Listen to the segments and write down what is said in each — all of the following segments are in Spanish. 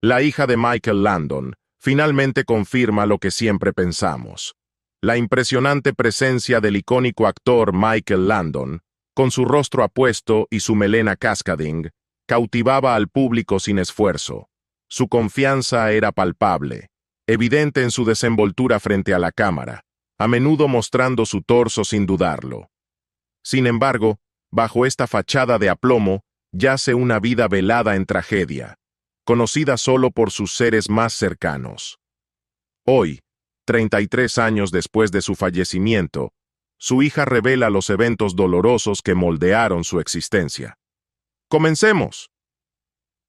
La hija de Michael Landon finalmente confirma lo que siempre pensamos. La impresionante presencia del icónico actor Michael Landon, con su rostro apuesto y su melena cascading, cautivaba al público sin esfuerzo. Su confianza era palpable, evidente en su desenvoltura frente a la cámara, a menudo mostrando su torso sin dudarlo. Sin embargo, bajo esta fachada de aplomo, yace una vida velada en tragedia, conocida solo por sus seres más cercanos. Hoy, 33 años después de su fallecimiento, su hija revela los eventos dolorosos que moldearon su existencia. ¡Comencemos!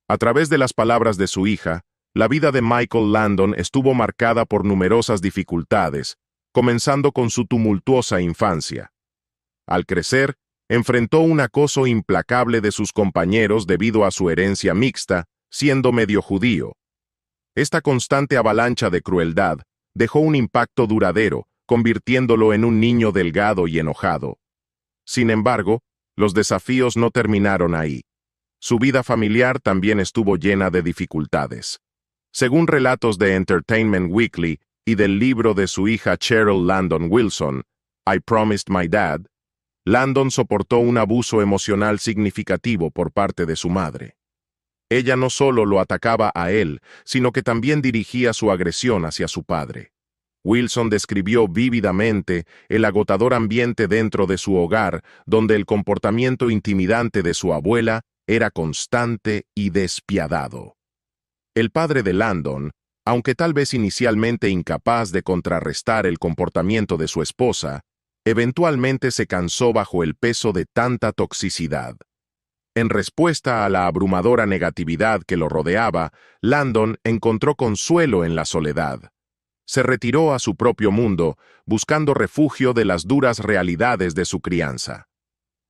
A través de las palabras de su hija, la vida de Michael Landon estuvo marcada por numerosas dificultades, comenzando con su tumultuosa infancia. Al crecer, enfrentó un acoso implacable de sus compañeros debido a su herencia mixta, siendo medio judío. Esta constante avalancha de crueldad dejó un impacto duradero, convirtiéndolo en un niño delgado y enojado. Sin embargo, los desafíos no terminaron ahí. Su vida familiar también estuvo llena de dificultades. Según relatos de Entertainment Weekly y del libro de su hija Cheryl Landon Wilson, I Promised My Dad, Landon soportó un abuso emocional significativo por parte de su madre. Ella no solo lo atacaba a él, sino que también dirigía su agresión hacia su padre. Wilson describió vívidamente el agotador ambiente dentro de su hogar, donde el comportamiento intimidante de su abuela era constante y despiadado. El padre de Landon, aunque tal vez inicialmente incapaz de contrarrestar el comportamiento de su esposa, eventualmente se cansó bajo el peso de tanta toxicidad. En respuesta a la abrumadora negatividad que lo rodeaba, Landon encontró consuelo en la soledad. Se retiró a su propio mundo, buscando refugio de las duras realidades de su crianza.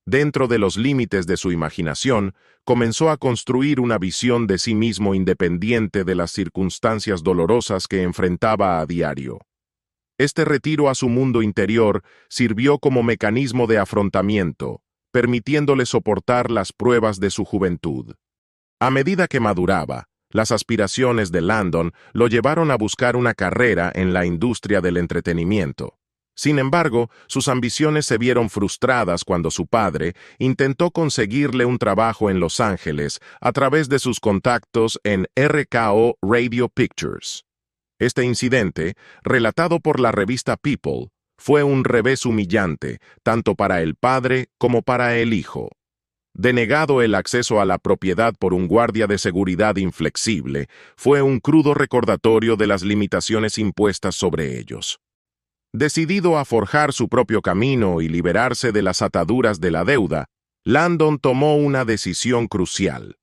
Dentro de los límites de su imaginación, comenzó a construir una visión de sí mismo independiente de las circunstancias dolorosas que enfrentaba a diario. Este retiro a su mundo interior sirvió como mecanismo de afrontamiento, permitiéndole soportar las pruebas de su juventud. A medida que maduraba, las aspiraciones de Landon lo llevaron a buscar una carrera en la industria del entretenimiento. Sin embargo, sus ambiciones se vieron frustradas cuando su padre intentó conseguirle un trabajo en Los Ángeles a través de sus contactos en RKO Radio Pictures. Este incidente, relatado por la revista People, fue un revés humillante, tanto para el padre como para el hijo. Denegado el acceso a la propiedad por un guardia de seguridad inflexible, fue un crudo recordatorio de las limitaciones impuestas sobre ellos. Decidido a forjar su propio camino y liberarse de las ataduras de la deuda, Landon tomó una decisión crucial.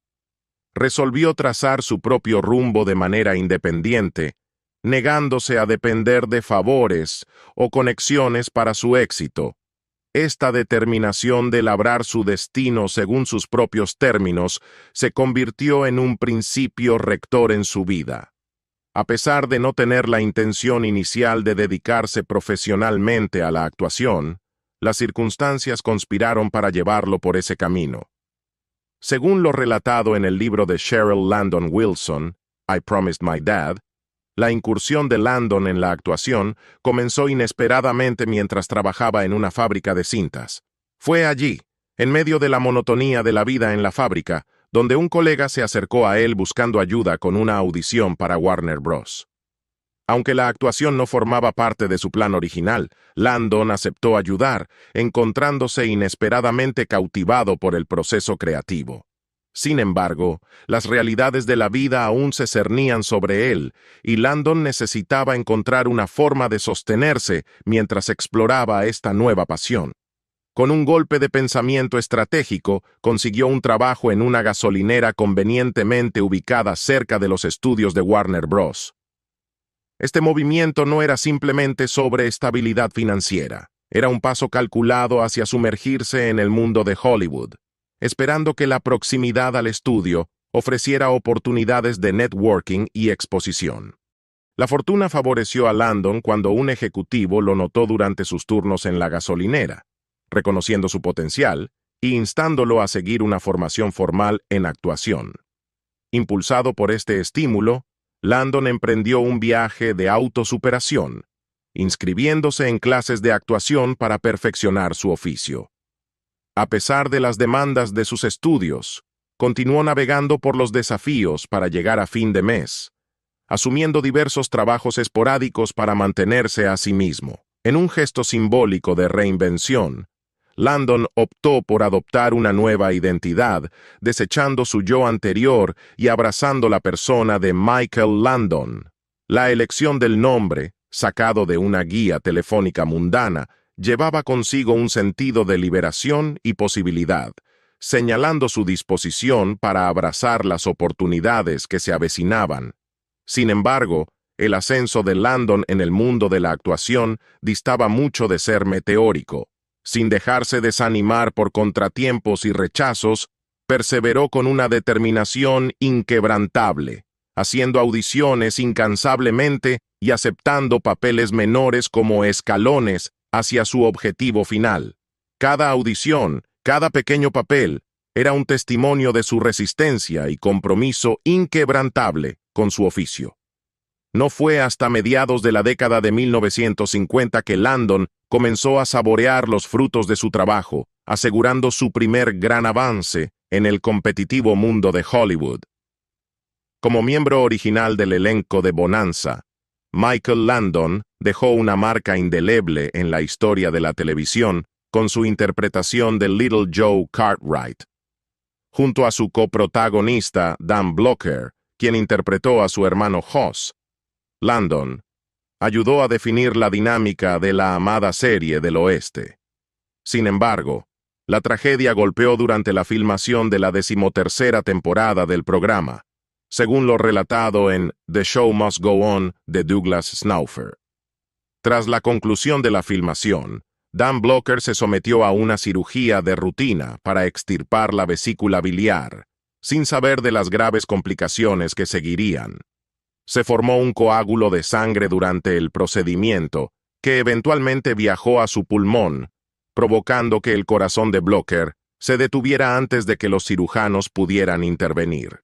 Resolvió trazar su propio rumbo de manera independiente, negándose a depender de favores o conexiones para su éxito. Esta determinación de labrar su destino según sus propios términos se convirtió en un principio rector en su vida. A pesar de no tener la intención inicial de dedicarse profesionalmente a la actuación, las circunstancias conspiraron para llevarlo por ese camino. Según lo relatado en el libro de Cheryl Landon Wilson, I Promised My Dad, la incursión de Landon en la actuación comenzó inesperadamente mientras trabajaba en una fábrica de cintas. Fue allí, en medio de la monotonía de la vida en la fábrica, donde un colega se acercó a él buscando ayuda con una audición para Warner Bros. Aunque la actuación no formaba parte de su plan original, Landon aceptó ayudar, encontrándose inesperadamente cautivado por el proceso creativo. Sin embargo, las realidades de la vida aún se cernían sobre él, y Landon necesitaba encontrar una forma de sostenerse mientras exploraba esta nueva pasión. Con un golpe de pensamiento estratégico, consiguió un trabajo en una gasolinera convenientemente ubicada cerca de los estudios de Warner Bros. Este movimiento no era simplemente sobre estabilidad financiera, era un paso calculado hacia sumergirse en el mundo de Hollywood, esperando que la proximidad al estudio ofreciera oportunidades de networking y exposición. La fortuna favoreció a Landon cuando un ejecutivo lo notó durante sus turnos en la gasolinera, reconociendo su potencial e instándolo a seguir una formación formal en actuación. Impulsado por este estímulo, Landon emprendió un viaje de autosuperación, inscribiéndose en clases de actuación para perfeccionar su oficio. A pesar de las demandas de sus estudios, continuó navegando por los desafíos para llegar a fin de mes, asumiendo diversos trabajos esporádicos para mantenerse a sí mismo. En un gesto simbólico de reinvención, Landon optó por adoptar una nueva identidad, desechando su yo anterior y abrazando la persona de Michael Landon. La elección del nombre, sacado de una guía telefónica mundana, llevaba consigo un sentido de liberación y posibilidad, señalando su disposición para abrazar las oportunidades que se avecinaban. Sin embargo, el ascenso de Landon en el mundo de la actuación distaba mucho de ser meteórico. Sin dejarse desanimar por contratiempos y rechazos, perseveró con una determinación inquebrantable, haciendo audiciones incansablemente y aceptando papeles menores como escalones hacia su objetivo final. Cada audición, cada pequeño papel, era un testimonio de su resistencia y compromiso inquebrantable con su oficio. No fue hasta mediados de la década de 1950 que Landon comenzó a saborear los frutos de su trabajo, asegurando su primer gran avance en el competitivo mundo de Hollywood. Como miembro original del elenco de Bonanza, Michael Landon dejó una marca indeleble en la historia de la televisión con su interpretación de Little Joe Cartwright. Junto a su coprotagonista Dan Blocker, quien interpretó a su hermano Hoss, Landon ayudó a definir la dinámica de la amada serie del oeste. Sin embargo, la tragedia golpeó durante la filmación de la 13ª temporada del programa, según lo relatado en The Show Must Go On de Douglas Snaufer. Tras la conclusión de la filmación, Dan Blocker se sometió a una cirugía de rutina para extirpar la vesícula biliar, sin saber de las graves complicaciones que seguirían. Se formó un coágulo de sangre durante el procedimiento, que eventualmente viajó a su pulmón, provocando que el corazón de Blocker se detuviera antes de que los cirujanos pudieran intervenir.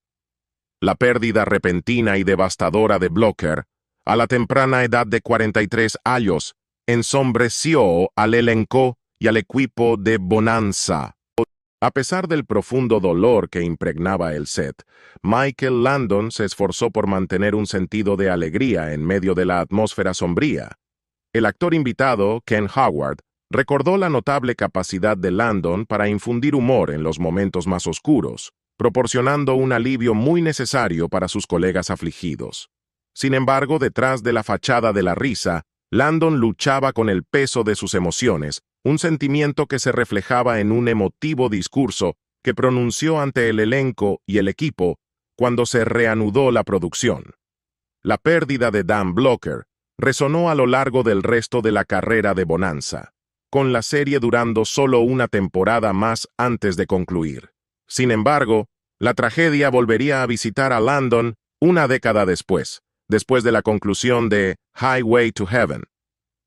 La pérdida repentina y devastadora de Blocker, a la temprana edad de 43 años, ensombreció al elenco y al equipo de Bonanza. A pesar del profundo dolor que impregnaba el set, Michael Landon se esforzó por mantener un sentido de alegría en medio de la atmósfera sombría. El actor invitado, Ken Howard, recordó la notable capacidad de Landon para infundir humor en los momentos más oscuros, proporcionando un alivio muy necesario para sus colegas afligidos. Sin embargo, detrás de la fachada de la risa, Landon luchaba con el peso de sus emociones, un sentimiento que se reflejaba en un emotivo discurso que pronunció ante el elenco y el equipo cuando se reanudó la producción. La pérdida de Dan Blocker resonó a lo largo del resto de la carrera de Bonanza, con la serie durando solo una temporada más antes de concluir. Sin embargo, la tragedia volvería a visitar a Landon una década después de la conclusión de Highway to Heaven.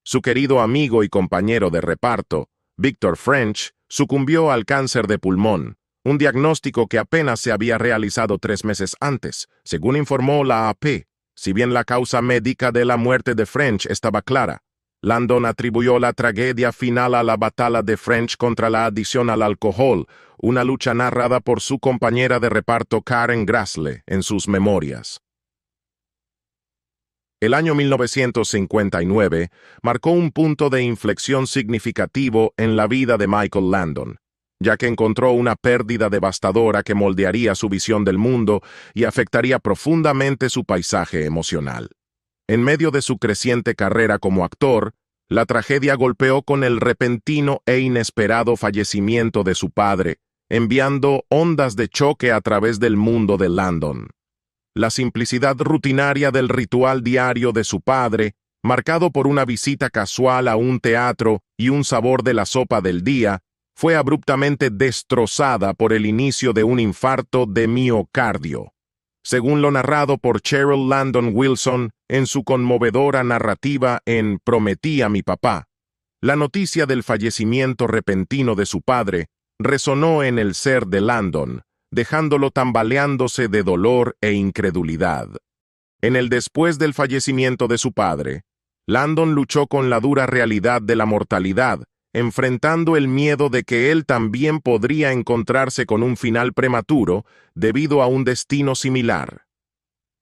Su querido amigo y compañero de reparto, Victor French, sucumbió al cáncer de pulmón, un diagnóstico que apenas se había realizado 3 meses antes, según informó la AP. Si bien la causa médica de la muerte de French estaba clara, Landon atribuyó la tragedia final a la batalla de French contra la adicción al alcohol, una lucha narrada por su compañera de reparto Karen Grassley en sus memorias. El año 1959 marcó un punto de inflexión significativo en la vida de Michael Landon, ya que encontró una pérdida devastadora que moldearía su visión del mundo y afectaría profundamente su paisaje emocional. En medio de su creciente carrera como actor, la tragedia golpeó con el repentino e inesperado fallecimiento de su padre, enviando ondas de choque a través del mundo de Landon. La simplicidad rutinaria del ritual diario de su padre, marcado por una visita casual a un teatro y un sabor de la sopa del día, fue abruptamente destrozada por el inicio de un infarto de miocardio. Según lo narrado por Cheryl Landon Wilson en su conmovedora narrativa en Prometí a mi papá, la noticia del fallecimiento repentino de su padre resonó en el ser de Landon, dejándolo tambaleándose de dolor e incredulidad. En el después del fallecimiento de su padre, Landon luchó con la dura realidad de la mortalidad, enfrentando el miedo de que él también podría encontrarse con un final prematuro debido a un destino similar.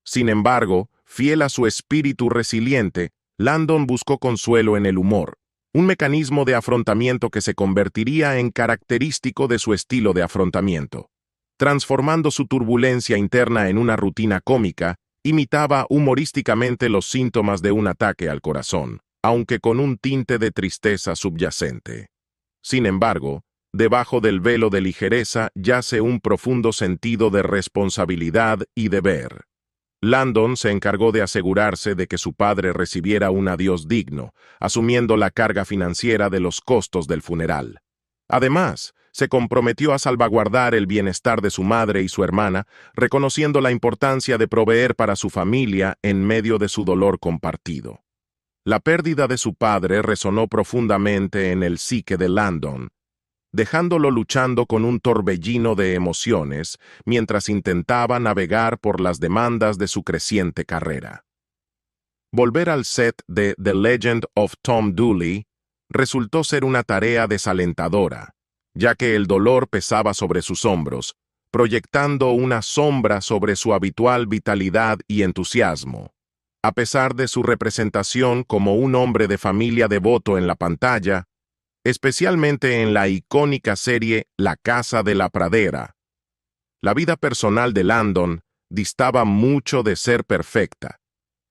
Sin embargo, fiel a su espíritu resiliente, Landon buscó consuelo en el humor, un mecanismo de afrontamiento que se convertiría en característico de su estilo de afrontamiento. Transformando su turbulencia interna en una rutina cómica, imitaba humorísticamente los síntomas de un ataque al corazón, aunque con un tinte de tristeza subyacente. Sin embargo, debajo del velo de ligereza yace un profundo sentido de responsabilidad y deber. Landon se encargó de asegurarse de que su padre recibiera un adiós digno, asumiendo la carga financiera de los costos del funeral. Además, se comprometió a salvaguardar el bienestar de su madre y su hermana, reconociendo la importancia de proveer para su familia en medio de su dolor compartido. La pérdida de su padre resonó profundamente en el psique de Landon, dejándolo luchando con un torbellino de emociones mientras intentaba navegar por las demandas de su creciente carrera. Volver al set de The Legend of Tom Dooley resultó ser una tarea desalentadora, ya que el dolor pesaba sobre sus hombros, proyectando una sombra sobre su habitual vitalidad y entusiasmo. A pesar de su representación como un hombre de familia devoto en la pantalla, especialmente en la icónica serie La Casa de la Pradera, la vida personal de Landon distaba mucho de ser perfecta,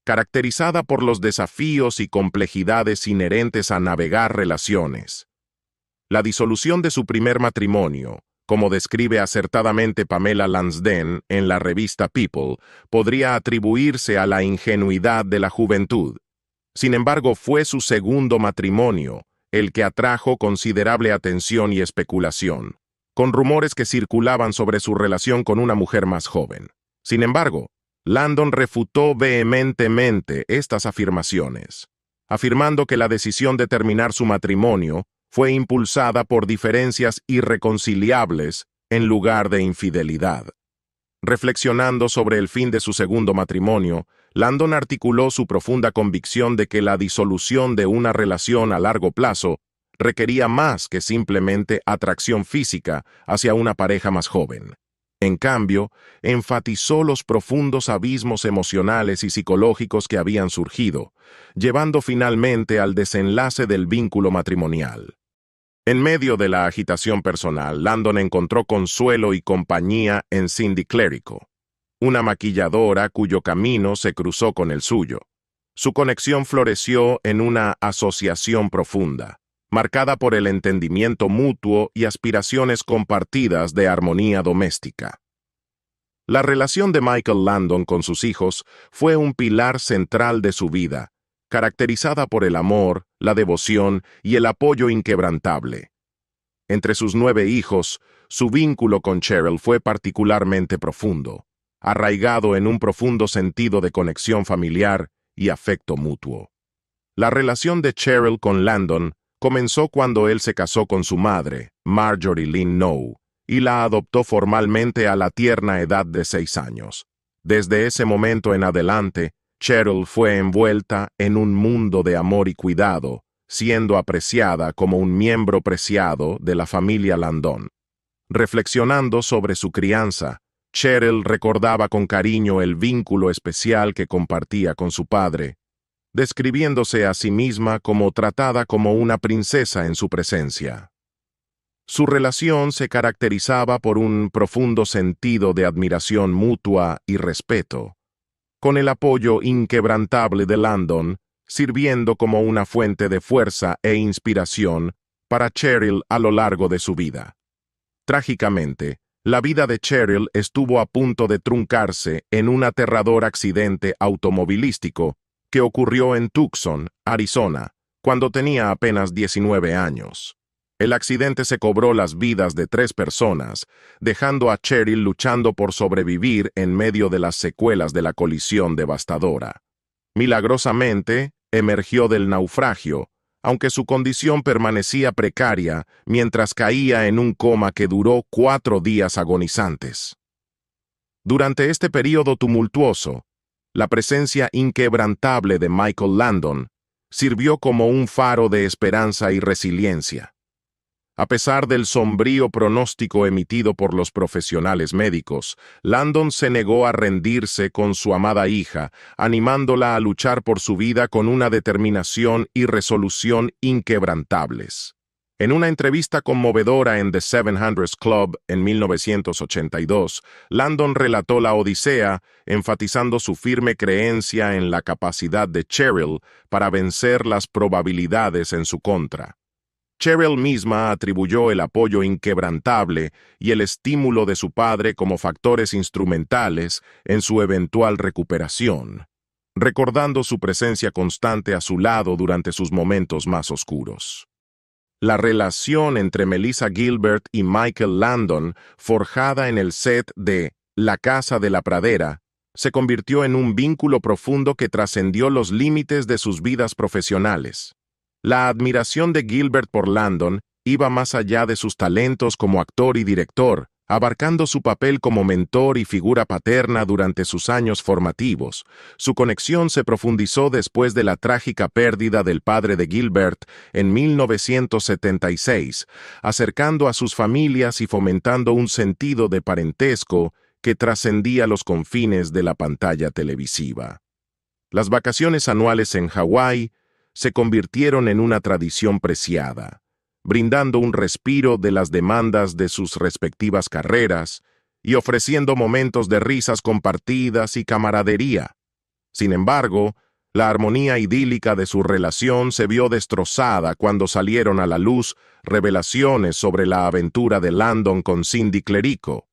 caracterizada por los desafíos y complejidades inherentes a navegar relaciones. La disolución de su primer matrimonio, como describe acertadamente Pamela Lansden en la revista People, podría atribuirse a la ingenuidad de la juventud. Sin embargo, fue su segundo matrimonio el que atrajo considerable atención y especulación, con rumores que circulaban sobre su relación con una mujer más joven. Sin embargo, Landon refutó vehementemente estas afirmaciones, afirmando que la decisión de terminar su matrimonio fue impulsada por diferencias irreconciliables en lugar de infidelidad. Reflexionando sobre el fin de su segundo matrimonio, Landon articuló su profunda convicción de que la disolución de una relación a largo plazo requería más que simplemente atracción física hacia una pareja más joven. En cambio, enfatizó los profundos abismos emocionales y psicológicos que habían surgido, llevando finalmente al desenlace del vínculo matrimonial. En medio de la agitación personal, Landon encontró consuelo y compañía en Cindy Clerico, una maquilladora cuyo camino se cruzó con el suyo. Su conexión floreció en una asociación profunda, marcada por el entendimiento mutuo y aspiraciones compartidas de armonía doméstica. La relación de Michael Landon con sus hijos fue un pilar central de su vida, caracterizada por el amor, la devoción y el apoyo inquebrantable. Entre sus 9 hijos, su vínculo con Cheryl fue particularmente profundo, arraigado en un profundo sentido de conexión familiar y afecto mutuo. La relación de Cheryl con Landon comenzó cuando él se casó con su madre, Marjorie Lynn Noe, y la adoptó formalmente a la tierna edad de 6 años. Desde ese momento en adelante, Cheryl fue envuelta en un mundo de amor y cuidado, siendo apreciada como un miembro preciado de la familia Landon. Reflexionando sobre su crianza, Cheryl recordaba con cariño el vínculo especial que compartía con su padre, describiéndose a sí misma como tratada como una princesa en su presencia. Su relación se caracterizaba por un profundo sentido de admiración mutua y respeto, con el apoyo inquebrantable de Landon sirviendo como una fuente de fuerza e inspiración para Cheryl a lo largo de su vida. Trágicamente, la vida de Cheryl estuvo a punto de truncarse en un aterrador accidente automovilístico que ocurrió en Tucson, Arizona, cuando tenía apenas 19 años. El accidente se cobró las vidas de 3 personas, dejando a Cheryl luchando por sobrevivir en medio de las secuelas de la colisión devastadora. Milagrosamente, emergió del naufragio, aunque su condición permanecía precaria mientras caía en un coma que duró 4 días agonizantes. Durante este período tumultuoso, la presencia inquebrantable de Michael Landon sirvió como un faro de esperanza y resiliencia. A pesar del sombrío pronóstico emitido por los profesionales médicos, Landon se negó a rendirse con su amada hija, animándola a luchar por su vida con una determinación y resolución inquebrantables. En una entrevista conmovedora en The 700 Club en 1982, Landon relató la odisea, enfatizando su firme creencia en la capacidad de Cheryl para vencer las probabilidades en su contra. Cheryl misma atribuyó el apoyo inquebrantable y el estímulo de su padre como factores instrumentales en su eventual recuperación, recordando su presencia constante a su lado durante sus momentos más oscuros. La relación entre Melissa Gilbert y Michael Landon, forjada en el set de La Casa de la Pradera, se convirtió en un vínculo profundo que trascendió los límites de sus vidas profesionales. La admiración de Gilbert por Landon iba más allá de sus talentos como actor y director, abarcando su papel como mentor y figura paterna durante sus años formativos. Su conexión se profundizó después de la trágica pérdida del padre de Gilbert en 1976, acercando a sus familias y fomentando un sentido de parentesco que trascendía los confines de la pantalla televisiva. Las vacaciones anuales en Hawái se convirtieron en una tradición preciada, brindando un respiro de las demandas de sus respectivas carreras y ofreciendo momentos de risas compartidas y camaradería. Sin embargo, la armonía idílica de su relación se vio destrozada cuando salieron a la luz revelaciones sobre la aventura de Landon con Cindy Clerico.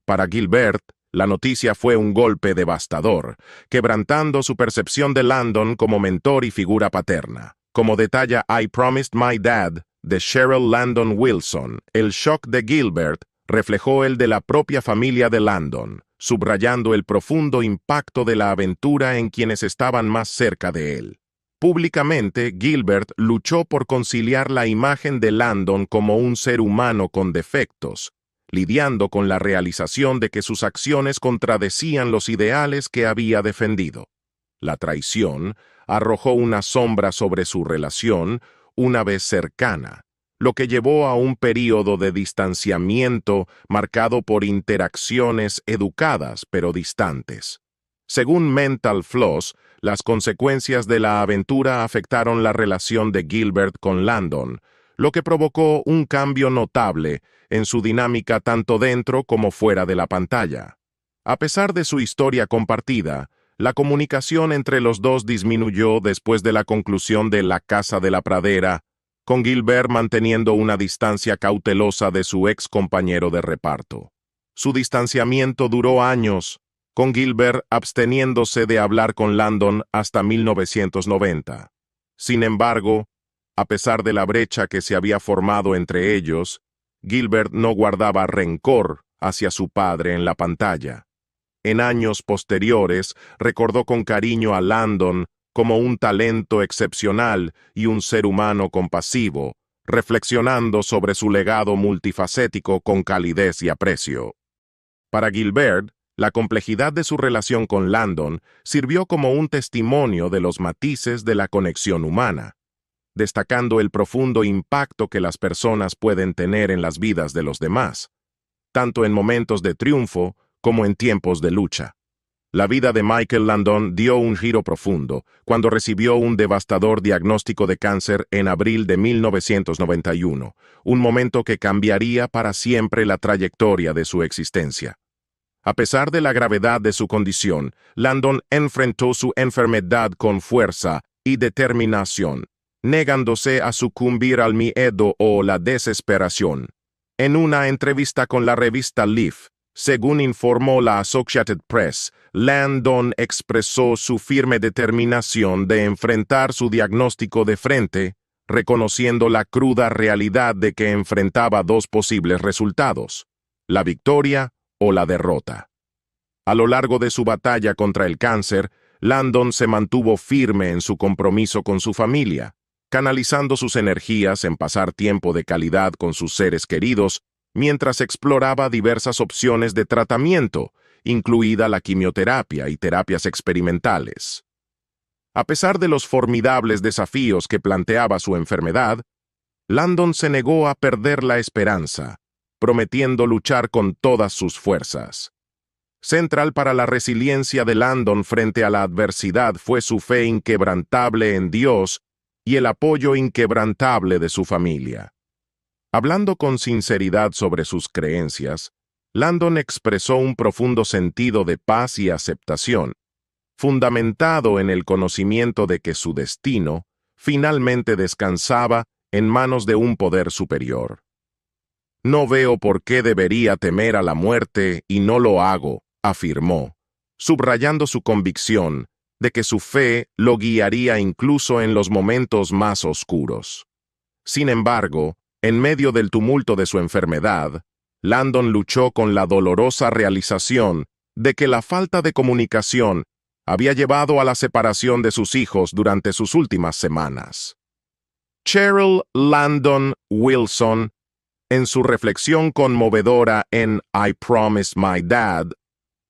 Para Gilbert, la noticia fue un golpe devastador, quebrantando su percepción de Landon como mentor y figura paterna. Como detalla I Promised My Dad, de Cheryl Landon Wilson, el shock de Gilbert reflejó el de la propia familia de Landon, subrayando el profundo impacto de la aventura en quienes estaban más cerca de él. Públicamente, Gilbert luchó por conciliar la imagen de Landon como un ser humano con defectos, lidiando con la realización de que sus acciones contradecían los ideales que había defendido. La traición arrojó una sombra sobre su relación una vez cercana, lo que llevó a un período de distanciamiento marcado por interacciones educadas pero distantes. Según Mental Floss, las consecuencias de la aventura afectaron la relación de Gilbert con Landon, lo que provocó un cambio notable en su dinámica tanto dentro como fuera de la pantalla. A pesar de su historia compartida, la comunicación entre los dos disminuyó después de la conclusión de La Casa de la Pradera, con Gilbert manteniendo una distancia cautelosa de su ex compañero de reparto. Su distanciamiento duró años, con Gilbert absteniéndose de hablar con Landon hasta 1990. Sin embargo, a pesar de la brecha que se había formado entre ellos, Gilbert no guardaba rencor hacia su padre en la pantalla. En años posteriores, recordó con cariño a Landon como un talento excepcional y un ser humano compasivo, reflexionando sobre su legado multifacético con calidez y aprecio. Para Gilbert, la complejidad de su relación con Landon sirvió como un testimonio de los matices de la conexión humana, destacando el profundo impacto que las personas pueden tener en las vidas de los demás, tanto en momentos de triunfo como en tiempos de lucha. La vida de Michael Landon dio un giro profundo cuando recibió un devastador diagnóstico de cáncer en abril de 1991, un momento que cambiaría para siempre la trayectoria de su existencia. A pesar de la gravedad de su condición, Landon enfrentó su enfermedad con fuerza y determinación, negándose a sucumbir al miedo o la desesperación. En una entrevista con la revista Life, según informó la Associated Press, Landon expresó su firme determinación de enfrentar su diagnóstico de frente, reconociendo la cruda realidad de que enfrentaba dos posibles resultados: la victoria o la derrota. A lo largo de su batalla contra el cáncer, Landon se mantuvo firme en su compromiso con su familia, canalizando sus energías en pasar tiempo de calidad con sus seres queridos mientras exploraba diversas opciones de tratamiento, incluida la quimioterapia y terapias experimentales. A pesar de los formidables desafíos que planteaba su enfermedad, Landon se negó a perder la esperanza, prometiendo luchar con todas sus fuerzas. Central para la resiliencia de Landon frente a la adversidad fue su fe inquebrantable en Dios y el apoyo inquebrantable de su familia. Hablando con sinceridad sobre sus creencias, Landon expresó un profundo sentido de paz y aceptación, fundamentado en el conocimiento de que su destino finalmente descansaba en manos de un poder superior. No veo por qué debería temer a la muerte y no lo hago, afirmó, subrayando su convicción de que su fe lo guiaría incluso en los momentos más oscuros. Sin embargo, en medio del tumulto de su enfermedad, Landon luchó con la dolorosa realización de que la falta de comunicación había llevado a la separación de sus hijos durante sus últimas semanas. Cheryl Landon Wilson, en su reflexión conmovedora en I Promised My Dad,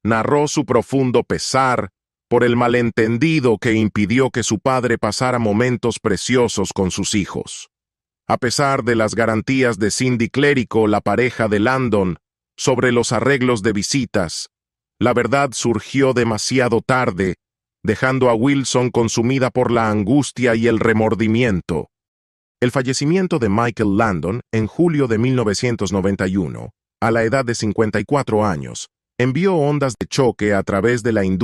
narró su profundo pesar por el malentendido que impidió que su padre pasara momentos preciosos con sus hijos. A pesar de las garantías de Cindy Clérico, la pareja de Landon, sobre los arreglos de visitas, la verdad surgió demasiado tarde, dejando a Wilson consumida por la angustia y el remordimiento. El fallecimiento de Michael Landon en julio de 1991, a la edad de 54 años, envió ondas de choque a través de la industria